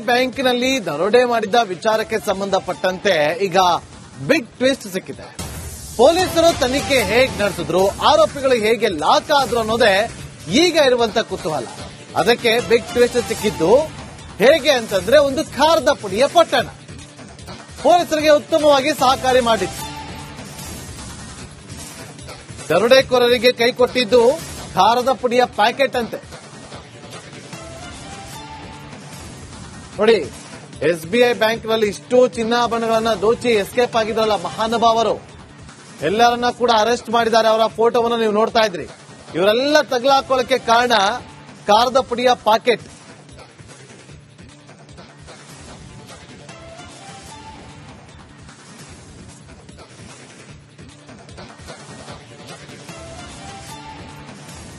ಬ್ಯಾಂಕಿನಲ್ಲಿ ದರೋಡೆ ಮಾಡಿದ ವಿಚಾರಕ್ಕೆ ಸಂಬಂಧಪಟ್ಟಂತೆ ಈಗ ಬಿಗ್ ಟ್ವಿಸ್ಟ್ ಸಿಕ್ಕಿದೆ. ಪೊಲೀಸರು ತನಿಖೆ ಹೇಗೆ ನಡೆಸಿದ್ರು, ಆರೋಪಿಗಳು ಹೇಗೆ ಲಾಕ್ ಆದ್ರು ಅನ್ನೋದೇ ಈಗ ಇರುವಂತ ಕುತೂಹಲ. ಅದಕ್ಕೆ ಬಿಗ್ ಟ್ವಿಸ್ಟ್ ಸಿಕ್ಕಿದ್ದು ಹೇಗೆ ಅಂತಂದ್ರೆ, ಒಂದು ಖಾರದ ಪುಡಿಯ ಪಟ್ಟಣ ಪೊಲೀಸರಿಗೆ ಉತ್ತಮವಾಗಿ ಸಹಕಾರಿ ಮಾಡಿತ್ತು. ದರೋಡೆಕೋರರಿಗೆ ಕೈ ಕೊಟ್ಟಿದ್ದು ಖಾರದ ಪುಡಿಯ ಪ್ಯಾಕೆಟ್ ಅಂತೆ. ನೋಡಿ, SBI ಬ್ಯಾಂಕ್ನಲ್ಲಿ ಇಷ್ಟು ಚಿನ್ನಾಭರಣಗಳನ್ನ ದೋಚಿ ಎಸ್ಕೇಪ್ ಆಗಿದ್ರಲ್ಲ ಮಹಾನುಭಾವರು, ಎಲ್ಲರನ್ನ ಕೂಡ ಅರೆಸ್ಟ್ ಮಾಡಿದ್ದಾರೆ. ಅವರ ಫೋಟೋವನ್ನು ನೀವು ನೋಡ್ತಾ ಇದ್ರಿ. ಇವರೆಲ್ಲ ತಗಲಾಕೊಳ್ಳಕ್ಕೆ ಕಾರಣ ಖಾರದ ಪುಡಿಯ ಪಾಕೆಟ್.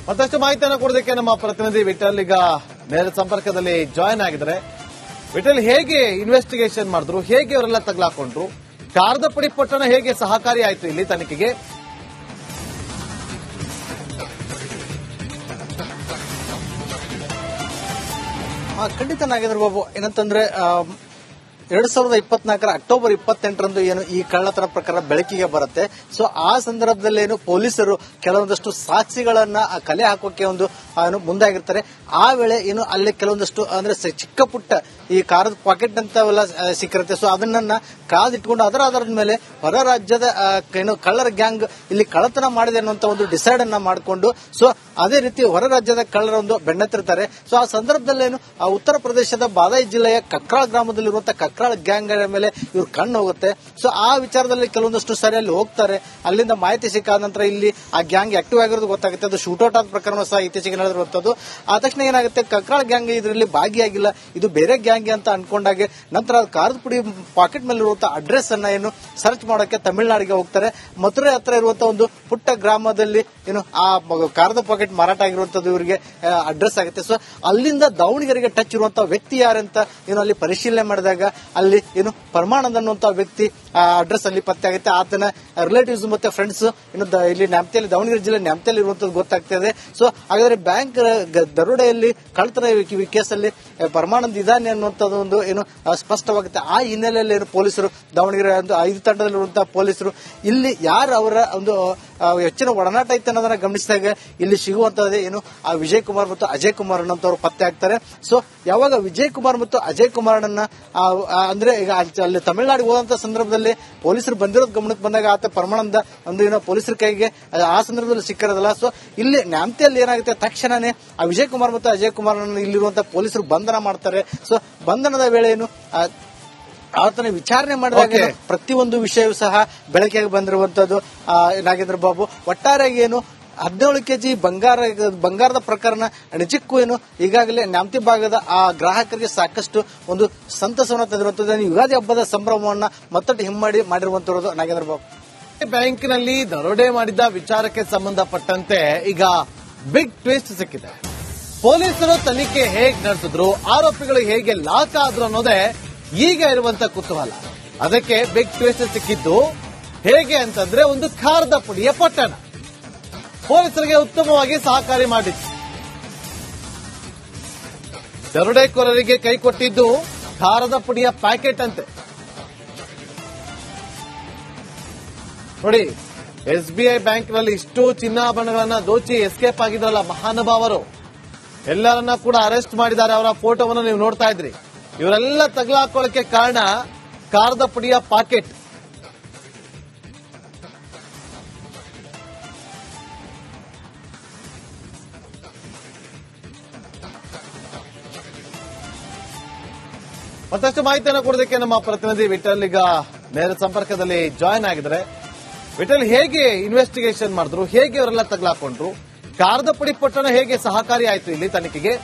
ಮತ್ತಷ್ಟು ಮಾಹಿತಿಯನ್ನು ಕೊಡೋದಕ್ಕೆ ನಮ್ಮ ಪ್ರತಿನಿಧಿ ವಿಠಲ್ ಈಗ ನೇರ ಸಂಪರ್ಕದಲ್ಲಿ ಜಾಯಿನ್ ಆಗಿದ್ದಾರೆ. ವಿಠಲ್, ಹೇಗೆ ಇನ್ವೆಸ್ಟಿಗೇಷನ್ ಮಾಡಿದ್ರು, ಹೇಗೆ ಅವರೆಲ್ಲ ತಗಲಾಕೊಂಡ್ರು, ಖಾರದ ಪುಡಿ ಪಟ್ಟಣ ಹೇಗೆ ಸಹಕಾರಿ ಆಯ್ತು ಇಲ್ಲಿ ತನಿಖೆಗೆ? ಖಂಡಿತ ನಾಗೇಂದ್ರ ಬಾಬು, ಏನಂತಂದ್ರೆ 2024 ಅಕ್ಟೋಬರ್ 28ರಂದು ಏನು ಈ ಕಳ್ಳತನ ಪ್ರಕರಣ ಬೆಳಕಿಗೆ ಬರುತ್ತೆ. ಸೊ ಆ ಸಂದರ್ಭದಲ್ಲಿ ಏನು ಪೊಲೀಸರು ಕೆಲವೊಂದಷ್ಟು ಸಾಕ್ಷಿಗಳನ್ನ ಕಲೆ ಹಾಕೋಕೆ ಮುಂದಾಗಿರ್ತಾರೆ. ಆ ವೇಳೆ ಏನು ಅಲ್ಲಿ ಕೆಲವೊಂದಷ್ಟು ಅಂದ್ರೆ ಚಿಕ್ಕ ಪುಟ್ಟ ಈ ಖಾರದ ಪಾಕೆಟ್ ಅಂತವೆಲ್ಲ ಸಿಕ್ಕಿರುತ್ತೆ. ಸೊ ಅದನ್ನ ಕಾದಿಟ್ಕೊಂಡು ಅದರ ಆಧಾರದ ಮೇಲೆ ಹೊರ ರಾಜ್ಯದ ಕಳ್ಳರ ಗ್ಯಾಂಗ್ ಇಲ್ಲಿ ಕಳ್ಳತನ ಮಾಡಿದೆ ಅನ್ನುವಂತ ಒಂದು ಡಿಸೈಡ್ ಅನ್ನ ಮಾಡಿಕೊಂಡು, ಸೊ ಅದೇ ರೀತಿ ಹೊರ ರಾಜ್ಯದ ಕಳ್ಳರ ಬೆನ್ನತ್ತಿರ್ತಾರೆ. ಸೊ ಆ ಸಂದರ್ಭದಲ್ಲೇನು ಉತ್ತರ ಪ್ರದೇಶದ ಬಾದಾಯಿ ಜಿಲ್ಲೆಯ ಕಕ್ರಾಳ್ ಗ್ರಾಮದಲ್ಲಿರುವಂತಹ ಕಕ್ರಾಳ್ ಗ್ಯಾಂಗ್ ಮೇಲೆ ಇವ್ರು ಕಣ್ಣು ಹೋಗುತ್ತೆ. ಸೊ ಆ ವಿಚಾರದಲ್ಲಿ ಕೆಲವೊಂದಷ್ಟು ಸರಿ ಅಲ್ಲಿ ಹೋಗ್ತಾರೆ. ಅಲ್ಲಿಂದ ಮಾಹಿತಿ ಸಿಕ್ಕಾದ ನಂತರ ಇಲ್ಲಿ ಆ ಗ್ಯಾಂಗ್ ಆಕ್ಟಿವ್ ಆಗಿರೋದು ಗೊತ್ತಾಗುತ್ತೆ. ಅದು ಶೂಟೌಟ್ ಆದ ಪ್ರಕರಣ ಸಹ ಇತ್ತೀಚೆಗೆ ನಡೆದಿರುವಂತದ್ದು. ಆ ತಕ್ಷಣ ಏನಾಗುತ್ತೆ, ಕಕ್ರಾಳ್ ಗ್ಯಾಂಗ್ ಇದರಲ್ಲಿ ಭಾಗಿಯಾಗಿಲ್ಲ, ಇದು ಬೇರೆ ಗ್ಯಾಂಗ್ ಅಂತ ಅನ್ಕೊಂಡಾಗೆ ನಂತರ ಖಾರದ ಪುಡಿ ಪಾಕೆಟ್ ಮೇಲೆ ಇರುವಂತಹ ಅಡ್ರೆಸ್ ಅನ್ನ ಏನು ಸರ್ಚ್ ಮಾಡೋಕೆ ತಮಿಳುನಾಡಿಗೆ ಹೋಗ್ತಾರೆ. ಮಥುರೆ ಹತ್ರ ಇರುವಂತಹ ಒಂದು ಪುಟ್ಟ ಗ್ರಾಮದಲ್ಲಿ ಏನು ಆ ಖಾರದ ಪಾಕೆಟ್ ಮಾರಾಟ ಆಗಿರುವಂತದ್ದು ಇವರಿಗೆ ಅಡ್ರೆಸ್ ಆಗುತ್ತೆ. ಸೊ ಅಲ್ಲಿಂದ ದಾವಣಗೆರೆಗೆ ಟಚ್ ಇರುವಂತಹ ವ್ಯಕ್ತಿ ಯಾರಂತ ಏನು ಅಲ್ಲಿ ಪರಿಶೀಲನೆ ಮಾಡಿದಾಗ ಅಲ್ಲಿ ಏನು ಪರಮಾನಂದ್ ಅನ್ನುವಂತಹ ವ್ಯಕ್ತಿ ಅಡ್ರೆಸ್ ಅಲ್ಲಿ ಪತ್ತೆ ಆಗುತ್ತೆ. ಆತನ ರಿಲೇಟಿವ್ಸ್ ಮತ್ತೆ ಫ್ರೆಂಡ್ಸ್ ಏನು ಇಲ್ಲಿ ನ್ಯಾಮತಿಯಲ್ಲಿ, ದಾವಣಗೆರೆ ಜಿಲ್ಲೆ ನ್ಯಾಮತಿಯಲ್ಲಿ ಇರುವಂತದ್ದು ಗೊತ್ತಾಗ್ತದೆ. ಸೊ ಹಾಗಾದ್ರೆ ಬ್ಯಾಂಕ್ ದರೋಡೆಯಲ್ಲಿ ಕಳ್ಳತನ ಕೇಸಲ್ಲಿ ಪರಮಾನಂದ್ ಇದಾನೆ ಅನ್ನುವಂಥದ್ದು ಒಂದು ಏನು ಸ್ಪಷ್ಟವಾಗುತ್ತೆ. ಆ ಹಿನ್ನೆಲೆಯಲ್ಲಿ ಏನು ಪೊಲೀಸರು ದಾವಣಗೆರೆ 5 ತಂಡದಲ್ಲಿರುವಂತಹ ಪೊಲೀಸರು ಇಲ್ಲಿ ಯಾರು ಅವರ ಒಂದು ಹೆಚ್ಚಿನ ಒಡನಾಟ ಐತೆ ಅನ್ನೋದನ್ನ ಗಮನಿಸಿದಾಗ ಇಲ್ಲಿ ಸಿಗುವಂತಹದ್ದು ಏನು ಆ ವಿಜಯ್ ಕುಮಾರ್ ಮತ್ತು ಅಜಯ್ ಕುಮಾರ್ ಅನ್ನೋಂಥವ್ರು ಪತ್ತೆ ಆಗ್ತಾರೆ. ಸೊ ಯಾವಾಗ ವಿಜಯ್ ಕುಮಾರ್ ಮತ್ತು ಅಜಯ್ ಕುಮಾರ್ನ ಅಂದ್ರೆ ಈಗ ಅಲ್ಲಿ ತಮಿಳುನಾಡಿಗೆ ಹೋದಂತ ಸಂದರ್ಭದಲ್ಲಿ ಪೊಲೀಸರು ಬಂದಿರೋದು ಗಮನಕ್ಕೆ ಬಂದಾಗ ಆತ ಪರಮಾನಂದ ಒಂದು ಏನೋ ಪೊಲೀಸರ ಕೈಗೆ ಆ ಸಂದರ್ಭದಲ್ಲಿ ಸಿಕ್ಕಿರೋದಲ್ಲ. ಸೊ ಇಲ್ಲಿ ನ್ಯಾಮತಿಯಲ್ಲಿ ಏನಾಗುತ್ತೆ, ತಕ್ಷಣನೇ ಆ ವಿಜಯ್ ಕುಮಾರ್ ಮತ್ತು ಅಜಯ್ ಕುಮಾರ್ ಇಲ್ಲಿರುವಂತಹ ಪೊಲೀಸರು ಬಂಧನ ಮಾಡ್ತಾರೆ. ಸೊ ಬಂಧನದ ವೇಳೆ ಏನು ಆತನ ವಿಚಾರಣೆ ಮಾಡಿದಾಗ ಪ್ರತಿಯೊಂದು ವಿಷಯವೂ ಸಹ ಬೆಳಕಿಗೆ ಬಂದಿರುವಂತದ್ದು. ನಾಗೇಂದ್ರ ಬಾಬು, ಒಟ್ಟಾರೆಯಾಗಿ ಏನು 17 ಕೆಜಿ ಬಂಗಾರದ ಪ್ರಕರಣ ನಿಜಕ್ಕೂ ಏನು ಈಗಾಗಲೇ ನ್ಯಾಮತಿ ಭಾಗದ ಆ ಗ್ರಾಹಕರಿಗೆ ಸಾಕಷ್ಟು ಒಂದು ಸಂತಸವನ್ನು ತಂದಿರುವಂತದ್ದು. ಯುಗಾದಿ ಹಬ್ಬದ ಸಂಭ್ರಮವನ್ನ ಮತ್ತಷ್ಟು ಹಿಮ್ಮಡಿ ಮಾಡಿರುವಂತದ್ದು. ನಾಗೇಂದ್ರ ಬಾಬು, ಬ್ಯಾಂಕಿನಲ್ಲಿ ದರೋಡೆ ಮಾಡಿದ ವಿಚಾರಕ್ಕೆ ಸಂಬಂಧಪಟ್ಟಂತೆ ಈಗ ಬಿಗ್ ಟ್ವಿಸ್ಟ್ ಸಿಕ್ಕಿದೆ. ಪೊಲೀಸರು ತನಿಖೆ ಹೇಗೆ ನಡೆಸಿದ್ರು, ಆರೋಪಿಗಳು ಹೇಗೆ ಲಾಕ್ ಆದ್ರು ಅನ್ನೋದೇ ಈಗ ಇರುವಂತ ಕುತೂಹಲ. ಅದಕ್ಕೆ ಬಿಗ್ ಟ್ವಿಸ್ಟ್ ಸಿಕ್ಕಿದ್ದು ಹೇಗೆ ಅಂತಂದ್ರೆ, ಒಂದು ಖಾರದ ಪುಡಿಯ ಪಟ್ಟಣ ಪೊಲೀಸರಿಗೆ ಉತ್ತಮವಾಗಿ ಸಹಕಾರಿ ಮಾಡಿತ್ತು. ದರೋಡೆಕೋರರಿಗೆ ಕೈ ಕೊಟ್ಟಿದ್ದು ಖಾರದ ಪುಡಿಯ ಪ್ಯಾಕೆಟ್ ಅಂತೆ. ನೋಡಿ, SBI ಬ್ಯಾಂಕ್ನಲ್ಲಿ ಇಷ್ಟು ಚಿನ್ನಾಭರಣಗಳನ್ನ ದೋಚಿ ಎಸ್ಕೇಪ್ ಆಗಿದ್ರಲ್ಲ ಮಹಾನುಭಾವರು, ಎಲ್ಲರನ್ನ ಕೂಡ ಅರೆಸ್ಟ್ ಮಾಡಿದ್ದಾರೆ. ಅವರ ಫೋಟೋವನ್ನು ನೀವು ನೋಡ್ತಾ ಇದ್ರಿ. ಇವರೆಲ್ಲ ತಗಲಾಕೊಳ್ಳಕ್ಕೆ ಕಾರಣ ಖಾರದ ಪುಡಿಯ ಪಾಕೆಟ್. ಮತ್ತಷ್ಟು ಮಾಹಿತಿಯನ್ನು ಕೊಡೋದಕ್ಕೆ ನಮ್ಮ ಪ್ರತಿನಿಧಿ ವಿಠಲ್ ಈಗ ನೇರ ಸಂಪರ್ಕದಲ್ಲಿ ಜಾಯಿನ್ ಆಗಿದ್ದಾರೆ. ವಿಠಲ್, ಹೇಗೆ ಇನ್ವೆಸ್ಟಿಗೇಷನ್ ಮಾಡಿದ್ರು, ಹೇಗೆ ಅವರೆಲ್ಲ ತಗಲಾಕೊಂಡ್ರು, ಖಾರದ ಪುಡಿ ಪಟ್ಟಣ ಹೇಗೆ ಸಹಕಾರಿ ಆಯ್ತು ಇಲ್ಲಿ ತನಿಖೆಗೆ?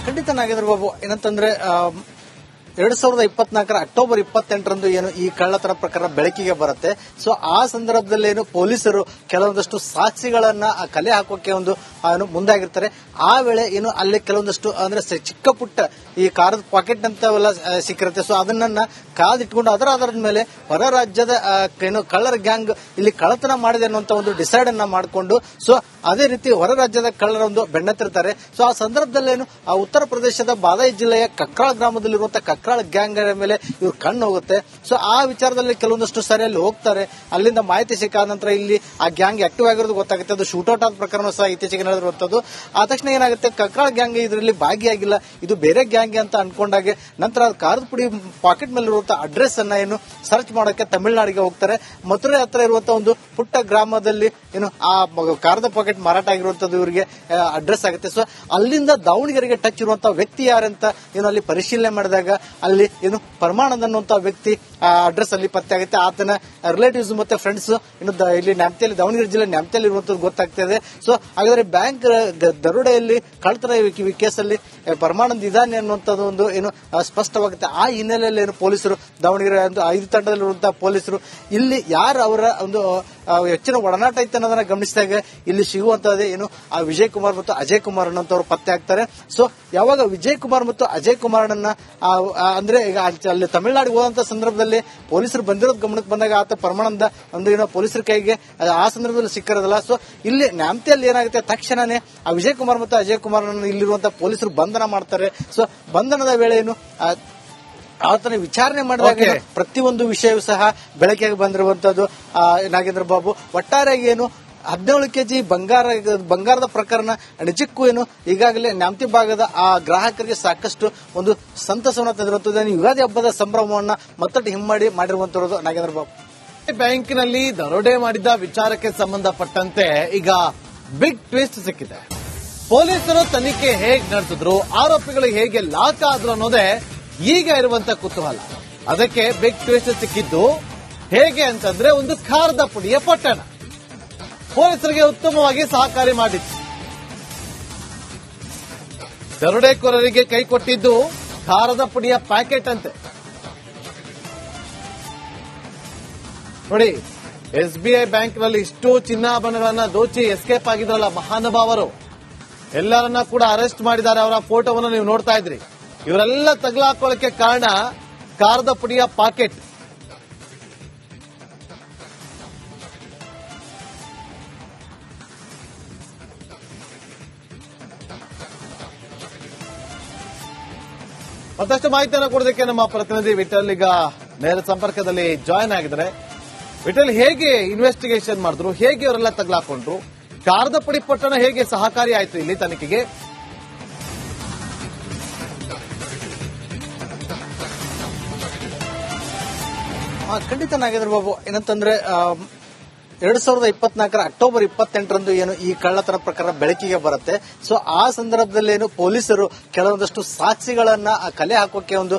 ಖಂಡಿತ ನಾಗೇಂದ್ರ ಬಾಬು, ಏನಂತಂದ್ರೆ 2024 ಅಕ್ಟೋಬರ್ 28ರಂದು ಏನು ಈ ಕಳ್ಳತನ ಪ್ರಕರಣ ಬೆಳಕಿಗೆ ಬರುತ್ತೆ. ಸೊ ಆ ಸಂದರ್ಭದಲ್ಲಿ ಏನು ಪೊಲೀಸರು ಕೆಲವೊಂದಷ್ಟು ಸಾಕ್ಷಿಗಳನ್ನ ಕಲೆ ಹಾಕೋಕೆ ಮುಂದಾಗಿರ್ತಾರೆ. ಆ ವೇಳೆ ಏನು ಅಲ್ಲಿ ಕೆಲವೊಂದಷ್ಟು ಅಂದ್ರೆ ಚಿಕ್ಕ ಪುಟ್ಟ ಈ ಕಾರದ ಪಾಕೆಟ್ ಅಂತವೆಲ್ಲ ಸಿಕ್ಕಿರುತ್ತೆ. ಸೊ ಅದನ್ನ ಕಾದಿಟ್ಕೊಂಡು ಅದರ ಆಧಾರದ ಮೇಲೆ ಹೊರ ರಾಜ್ಯದ ಏನು ಕಳ್ಳರ ಗ್ಯಾಂಗ್ ಇಲ್ಲಿ ಕಳ್ಳತನ ಮಾಡಿದೆ ಅನ್ನುವಂತ ಒಂದು ಡಿಸೈಡ್ ಅನ್ನ ಮಾಡಿಕೊಂಡು ಸೊ ಅದೇ ರೀತಿ ಹೊರ ರಾಜ್ಯದ ಕಳ್ಳರ ಒಂದು ಬೆನ್ನತ್ತಿರ್ತಾರೆ. ಸೊ ಆ ಸಂದರ್ಭದಲ್ಲೇನು ಆ ಉತ್ತರ ಪ್ರದೇಶದ ಬಾದಾಯಿ ಜಿಲ್ಲೆಯ ಕಕ್ರಾಳ್ ಗ್ರಾಮದಲ್ಲಿರುವಂತಹ ಕಕ್ರಾಳ್ ಗ್ಯಾಂಗ್ ಮೇಲೆ ಇವ್ರು ಕಣ್ಣು ಹೋಗುತ್ತೆ. ಸೊ ಆ ವಿಚಾರದಲ್ಲಿ ಕೆಲವೊಂದಷ್ಟು ಸಾರಿ ಅಲ್ಲಿ ಹೋಗ್ತಾರೆ. ಅಲ್ಲಿಂದ ಮಾಹಿತಿ ಸಿಕ್ಕಾದ ನಂತರ ಇಲ್ಲಿ ಆ ಗ್ಯಾಂಗ್ ಆಕ್ಟಿವ್ ಆಗಿರೋದು ಗೊತ್ತಾಗುತ್ತೆ. ಅದು ಶೂಟೌಟ್ ಆದ ಪ್ರಕರಣ ಸಹ ಇತ್ತೀಚೆಗೆ ನಡೆದಿರುವಂತದ್ದು. ಆ ತಕ್ಷಣ ಏನಾಗುತ್ತೆ, ಕಕ್ರಾಳ್ ಗ್ಯಾಂಗ್ ಇದರಲ್ಲಿ ಭಾಗಿಯಾಗಿಲ್ಲ, ಇದು ಬೇರೆ ಗ್ಯಾಂಗ್ ಅಂತ ಅನ್ಕೊಂಡಾಗೆ ನಂತರ ಕಾರದ ಪುಡಿ ಪಾಕೆಟ್ ಮೇಲೆ ಇರುವಂತಹ ಅಡ್ರೆಸ್ ಅನ್ನ ಏನು ಸರ್ಚ್ ಮಾಡೋಕೆ ತಮಿಳುನಾಡಿಗೆ ಹೋಗ್ತಾರೆ. ಮಥುರೆ ಹತ್ರ ಇರುವಂತಹ ಒಂದು ಪುಟ್ಟ ಗ್ರಾಮದಲ್ಲಿ ಏನು ಆ ಕಾರದ ಪಾಕೆಟ್ ಮಾರಾಟ ಆಗಿರುವಂತದ್ದು ಇವರಿಗೆ ಅಡ್ರೆಸ್ ಆಗುತ್ತೆ. ಸೊ ಅಲ್ಲಿಂದ ದಾವಣಗೆರೆಗೆ ಟಚ್ ಇರುವಂತಹ ವ್ಯಕ್ತಿ ಯಾರಂತ ಏನು ಅಲ್ಲಿ ಪರಿಶೀಲನೆ ಮಾಡಿದಾಗ ಅಲ್ಲಿ ಏನು ಪರಮಾನಂದ್ ಅನ್ನುವಂತ ವ್ಯಕ್ತಿ ಅಡ್ರೆಸ್ ಅಲ್ಲಿ ಪತ್ತೆ ಆಗುತ್ತೆ. ಆತನ ರಿಲೇಟಿವ್ಸ್ ಮತ್ತೆ ಫ್ರೆಂಡ್ಸ್ ಇನ್ನು ಇಲ್ಲಿ ನ್ಯಾಮತಿಯಲ್ಲಿ ದಾವಣಗೆರೆ ಜಿಲ್ಲೆ ನ್ಯಾಮತಿಯಲ್ಲಿ ಇರುವಂತದ್ದು ಗೊತ್ತಾಗ್ತದೆ. ಸೊ ಹಾಗಾದ್ರೆ ಬ್ಯಾಂಕ್ ದರೋಡೆಯಲ್ಲಿ ಕಳ್ಳತನ ಕೇಸಲ್ಲಿ ಪರಮಾನಂದ್ ಇದಾನೆ ಅನ್ನುವಂಥದ್ದು ಒಂದು ಏನು ಸ್ಪಷ್ಟವಾಗುತ್ತೆ. ಆ ಹಿನ್ನೆಲೆಯಲ್ಲಿ ಏನು ಪೊಲೀಸರು ದಾವಣಗೆರೆ 5 ತಂಡದಲ್ಲಿರುವಂತಹ ಪೊಲೀಸರು ಇಲ್ಲಿ ಯಾರು ಅವರ ಒಂದು ಹೆಚ್ಚಿನ ಒಡನಾಟ ಇತ್ತು ಅನ್ನೋದನ್ನ ಗಮನಿಸಿದಾಗ ಇಲ್ಲಿ ಸಿಗುವಂತಹದ್ದೇ ಏನು ಆ ವಿಜಯ್ ಕುಮಾರ್ ಮತ್ತು ಅಜಯ್ ಕುಮಾರ್ ಅನ್ನೋಂಥವ್ರು ಪತ್ತೆ ಆಗ್ತಾರೆ. ಸೊ ಯಾವಾಗ ವಿಜಯ್ ಕುಮಾರ್ ಮತ್ತು ಅಜಯ್ ಕುಮಾರ್ನ ಅಂದ್ರೆ ಈಗ ಅಲ್ಲಿ ತಮಿಳುನಾಡಿಗೆ ಹೋದಂತ ಸಂದರ್ಭದಲ್ಲಿ ಪೊಲೀಸರು ಬಂದಿರೋದು ಗಮನಕ್ಕೆ ಬಂದಾಗ ಆತ ಪರಮಾನಂದ ಒಂದು ಏನೋ ಪೊಲೀಸರ ಕೈಗೆ ಆ ಸಂದರ್ಭದಲ್ಲಿ ಸಿಕ್ಕಿರೋದಿಲ್ಲ. ಸೊ ಇಲ್ಲಿ ನ್ಯಾಮತಿಯಲ್ಲಿ ಏನಾಗುತ್ತೆ, ತಕ್ಷಣನೇ ಆ ವಿಜಯ್ ಕುಮಾರ್ ಮತ್ತು ಅಜಯ್ ಕುಮಾರ್ ಇಲ್ಲಿರುವಂತಹ ಪೊಲೀಸರು ಬಂಧನ ಮಾಡ್ತಾರೆ. ಸೊ ಬಂಧನದ ವೇಳೆ ಏನು ಆತನ ವಿಚಾರಣೆ ಮಾಡಿದಾಗ ಪ್ರತಿಯೊಂದು ವಿಷಯವೂ ಸಹ ಬೆಳಕಿಗೆ ಬಂದಿರುವಂತದ್ದು. ನಾಗೇಂದ್ರ ಬಾಬು ಒಟ್ಟಾರೆಯಾಗಿ ಏನು 17 ಕೆಜಿ ಬಂಗಾರದ ಪ್ರಕರಣ ನಿಜಕ್ಕೂ ಏನು ಈಗಾಗಲೇ ನ್ಯಾಮತಿ ಭಾಗದ ಆ ಗ್ರಾಹಕರಿಗೆ ಸಾಕಷ್ಟು ಒಂದು ಸಂತಸವನ್ನು ತಂದಿರುವಂತದ್ದು. ಯುಗಾದಿ ಹಬ್ಬದ ಸಂಭ್ರಮವನ್ನ ಮತ್ತಷ್ಟು ಹಿಮ್ಮಡಿ ಮಾಡಿರುವಂತದ್ದು ನಾಗೇಂದ್ರ ಬಾಬು. ಬ್ಯಾಂಕಿನಲ್ಲಿ ದರೋಡೆ ಮಾಡಿದ್ದ ವಿಚಾರಕ್ಕೆ ಸಂಬಂಧಪಟ್ಟಂತೆ ಈಗ ಬಿಗ್ ಟ್ವಿಸ್ಟ್ ಸಿಕ್ಕಿದೆ. ಪೊಲೀಸರು ತನಿಖೆ ಹೇಗೆ ನಡೆಸಿದ್ರು, ಆರೋಪಿಗಳು ಹೇಗೆ ಲಾಕ್ ಆದ್ರು ಅನ್ನೋದೇ ಈಗ ಇರುವಂತ ಕುತೂಹಲ. ಅದಕ್ಕೆ ಬಿಗ್ ಟ್ವಿಸ್ಟ್ ಸಿಕ್ಕಿದ್ದು ಹೇಗೆ ಅಂತಂದ್ರೆ ಒಂದು ಖಾರದ ಪುಡಿಯ ಪಟ್ಟಣ ಪೊಲೀಸರಿಗೆ ಉತ್ತಮವಾಗಿ ಸಹಕಾರಿ ಮಾಡಿತ್ತು. ದರೋಡೆಕೋರರಿಗೆ ಕೈ ಕೊಟ್ಟಿದ್ದು ಖಾರದ ಪುಡಿಯ ಪ್ಯಾಕೆಟ್ ಅಂತೆ. ನೋಡಿ, SBI ಬ್ಯಾಂಕ್ನಲ್ಲಿ ಇಷ್ಟು ಚಿನ್ನಾಭರಣಗಳನ್ನ ದೋಚಿ ಎಸ್ಕೇಪ್ ಆಗಿದ್ರಲ್ಲ ಮಹಾನುಭಾವರು, ಎಲ್ಲರನ್ನ ಕೂಡ ಅರೆಸ್ಟ್ ಮಾಡಿದ್ದಾರೆ. ಅವರ ಫೋಟೋವನ್ನು ನೀವು ನೋಡ್ತಾ ಇದ್ರಿ. ಇವರೆಲ್ಲ ತಗಲಾಕೊಳ್ಳಕ್ಕೆ ಕಾರಣ ಖಾರದ ಪುಡಿಯ ಪಾಕೆಟ್. ಮತ್ತಷ್ಟು ಮಾಹಿತಿಯನ್ನು ಕೊಡೋದಕ್ಕೆ ನಮ್ಮ ಪ್ರತಿನಿಧಿ ವಿಠಲ್ ಈಗ ನೇರ ಸಂಪರ್ಕದಲ್ಲಿ ಜಾಯಿನ್ ಆಗಿದ್ದಾರೆ. ವಿಠಲ್, ಹೇಗೆ ಇನ್ವೆಸ್ಟಿಗೇಷನ್ ಮಾಡಿದ್ರು, ಹೇಗೆ ಇವರೆಲ್ಲ ತಗಲಾಕೊಂಡ್ರು, ಖಾರದ ಪುಡಿ ಪಟ್ಟಣ ಹೇಗೆ ಸಹಕಾರಿ ಆಯ್ತು ಇಲ್ಲಿ ತನಿಖೆಗೆ? ಖಂಡಿತ ನಾಗೇಂದ್ರ ಬಾಬು, ಏನಂತಂದ್ರೆ 2024 ಅಕ್ಟೋಬರ್ 28ರಂದು ಏನು ಈ ಕಳ್ಳತನ ಪ್ರಕರಣ ಬೆಳಕಿಗೆ ಬರುತ್ತೆ. ಸೊ ಆ ಸಂದರ್ಭದಲ್ಲಿ ಏನು ಪೊಲೀಸರು ಕೆಲವೊಂದಷ್ಟು ಸಾಕ್ಷಿಗಳನ್ನ ಕಲೆ ಹಾಕೋಕೆ ಒಂದು